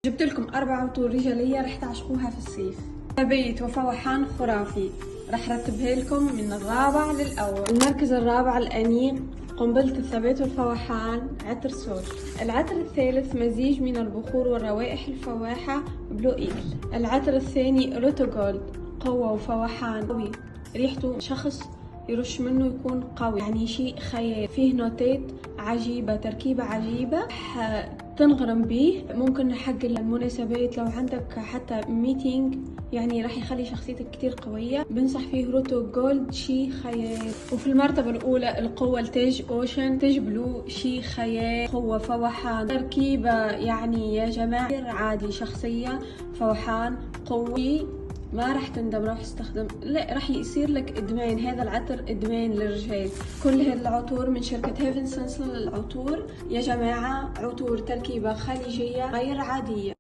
جبت لكم 4 عطور رجالية رح تعشقوها في الصيف. ثبات وفوحان خرافي، رح رتبها لكم من الرابع للأول. المركز الرابع الأنيق قنبلة الثبات والفوحان عطر سول. العطر الثالث مزيج من البخور والروائح الفواحة بلو إيل. العطر الثاني روتو جولد، قوة وفوحان قوي، ريحته شخص يرش منه يكون قوي، يعني شيء خيال، فيه نوتات عجيبة، تركيبة عجيبة تنغرم به. ممكن حق المناسبات، لو عندك حتى ميتينج، يعني راح يخلي شخصيتك كتير قوية. بنصح فيه روتو جولد، شي خيال. وفي المرتبة الأولى القوة التاج أوشن، تاج بلو، شي خيال، قوة فوحان، تركيبة يعني يا جماعة غير عادي، شخصية فوحان قوي، ما راح تندم. راح تستخدم، لا راح يصير لك ادمان. هذا العطر ادمان للرجال. كل هذه العطور من شركة هيفن سنسل للعطور يا جماعة، عطور تركيبة خليجية غير عادية.